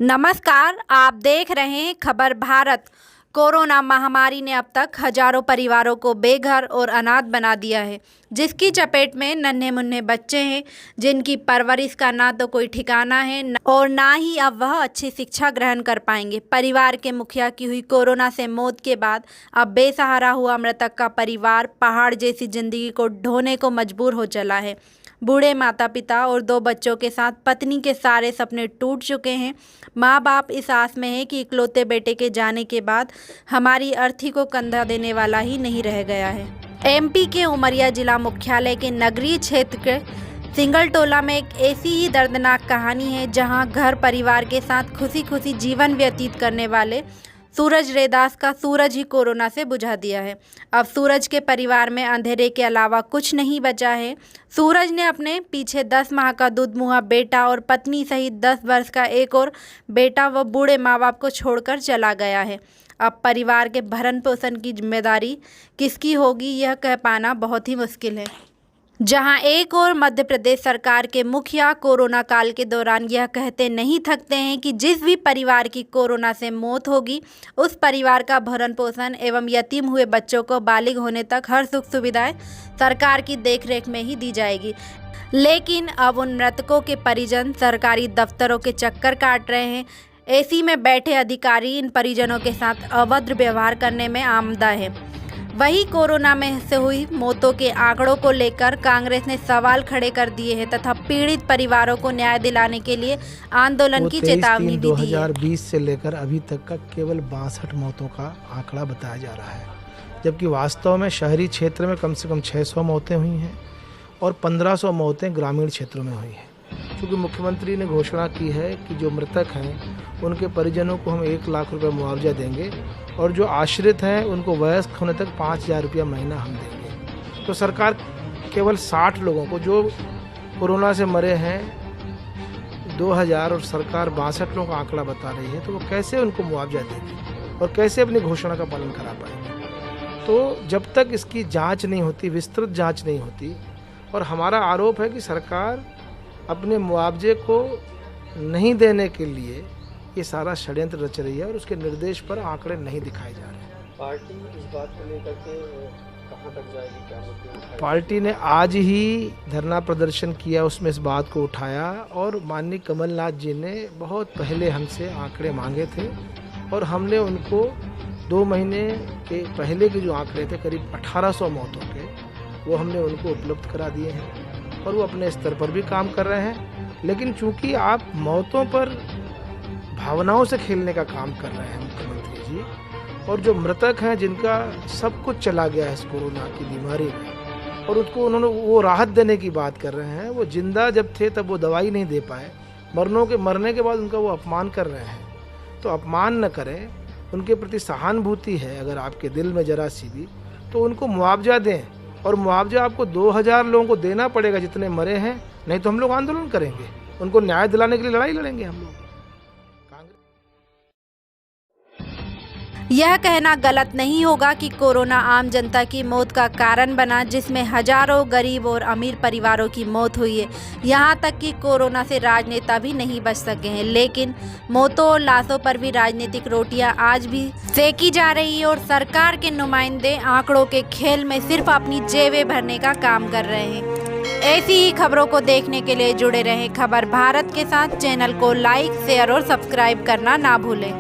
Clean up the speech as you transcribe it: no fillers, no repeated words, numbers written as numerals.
नमस्कार, आप देख रहे हैं खबर भारत। कोरोना महामारी ने अब तक हजारों परिवारों को बेघर और अनाथ बना दिया है, जिसकी चपेट में नन्हे मुन्ने बच्चे हैं जिनकी परवरिश का ना तो कोई ठिकाना है और ना ही अब वह अच्छी शिक्षा ग्रहण कर पाएंगे। परिवार के मुखिया की हुई कोरोना से मौत के बाद अब बेसहारा हुआ मृतक का परिवार पहाड़ जैसी जिंदगी को ढोने को मजबूर हो चला है। बूढ़े माता पिता और 2 बच्चों के साथ पत्नी के सारे सपने टूट चुके हैं। माँ बाप इस आस में है कि इकलौते बेटे के जाने के बाद हमारी अर्थी को कंधा देने वाला ही नहीं रह गया है। एमपी के उमरिया जिला मुख्यालय के नगरीय क्षेत्र के सिंगलटोला में एक ऐसी ही दर्दनाक कहानी है, जहां घर परिवार के साथ खुशी खुशी जीवन व्यतीत करने वाले सूरज रेदास का सूरज ही कोरोना से बुझा दिया है। अब सूरज के परिवार में अंधेरे के अलावा कुछ नहीं बचा है। सूरज ने अपने पीछे 10 माह का दुधमुहा बेटा और पत्नी सहित 10 वर्ष का एक और बेटा व बूढ़े माँ बाप को छोड़कर चला गया है। अब परिवार के भरण पोषण की जिम्मेदारी किसकी होगी, यह कह पाना बहुत ही मुश्किल है। जहां एक और मध्य प्रदेश सरकार के मुखिया कोरोना काल के दौरान यह कहते नहीं थकते हैं कि जिस भी परिवार की कोरोना से मौत होगी, उस परिवार का भरण पोषण एवं यतीम हुए बच्चों को बालिग होने तक हर सुख सुविधाएं सरकार की देखरेख में ही दी जाएगी। लेकिन अब उन मृतकों के परिजन सरकारी दफ्तरों के चक्कर काट रहे हैं। एसी में बैठे अधिकारी इन परिजनों के साथ अभद्र व्यवहार करने में आमदा है। वही कोरोना में से हुई मौतों के आंकड़ों को लेकर कांग्रेस ने सवाल खड़े कर दिए हैं तथा पीड़ित परिवारों को न्याय दिलाने के लिए आंदोलन की चेतावनी भी दी है। 2020 से लेकर अभी तक का केवल 62 मौतों का आंकड़ा बताया जा रहा है, जबकि वास्तव में शहरी क्षेत्र में कम से कम 600 मौतें हुई हैं और 1500 मौतें ग्रामीण क्षेत्रों में हुई हैं। क्योंकि मुख्यमंत्री ने घोषणा की है कि जो मृतक हैं उनके परिजनों को हम 1 लाख रुपये मुआवजा देंगे और जो आश्रित हैं उनको वयस्क होने तक 5,000 रुपया महीना हम देंगे। तो सरकार केवल 60 लोगों को जो कोरोना से मरे हैं 2000 और सरकार 62 लोगों का आंकड़ा बता रही है, तो वो कैसे उनको मुआवजा देगी और कैसे अपनी घोषणा का पालन करा पाएंगे। तो जब तक इसकी जांच नहीं होती, विस्तृत जांच नहीं होती, और हमारा आरोप है कि सरकार अपने मुआवजे को नहीं देने के लिए ये सारा षड्यंत्र रच रही है और उसके निर्देश पर आंकड़े नहीं दिखाए जा रहे हैं। पार्टी इस बात को लेकर के कहाँ तक जाएगी, क्या मुद्दे? पार्टी ने आज ही धरना प्रदर्शन किया, उसमें इस बात को उठाया और माननीय कमलनाथ जी ने बहुत पहले हमसे आंकड़े मांगे थे और हमने उनको 2 महीने के पहले के जो आंकड़े थे करीब 1800 मौतों के, वो हमने उनको उपलब्ध करा दिए हैं और वो अपने स्तर पर भी काम कर रहे हैं। लेकिन चूंकि आप मौतों पर भावनाओं से खेलने का काम कर रहे हैं मुख्यमंत्री जी, और जो मृतक हैं जिनका सब कुछ चला गया है इस कोरोना की बीमारी में और उसको उन्होंने वो राहत देने की बात कर रहे हैं। वो जिंदा जब थे तब वो दवाई नहीं दे पाए, मरने के बाद उनका वो अपमान कर रहे हैं। तो अपमान न करें, उनके प्रति सहानुभूति है अगर आपके दिल में जरा सी भी, तो उनको मुआवजा दें। और मुआवजा आपको 2000 लोगों को देना पड़ेगा जितने मरे हैं, नहीं तो हम लोग आंदोलन करेंगे, उनको न्याय दिलाने के लिए लड़ाई लड़ेंगे हम लोग। यह कहना गलत नहीं होगा कि कोरोना आम जनता की मौत का कारण बना, जिसमें हजारों गरीब और अमीर परिवारों की मौत हुई है। यहाँ तक कि कोरोना से राजनेता भी नहीं बच सके हैं, लेकिन मौतों और लाशों पर भी राजनीतिक रोटियां आज भी सेकी जा रही है और सरकार के नुमाइंदे आंकड़ों के खेल में सिर्फ अपनी जेबें भरने का काम कर रहे हैं। ऐसी ही खबरों को देखने के लिए जुड़े रहें खबर भारत के साथ। चैनल को लाइक, शेयर और सब्सक्राइब करना ना भूलें।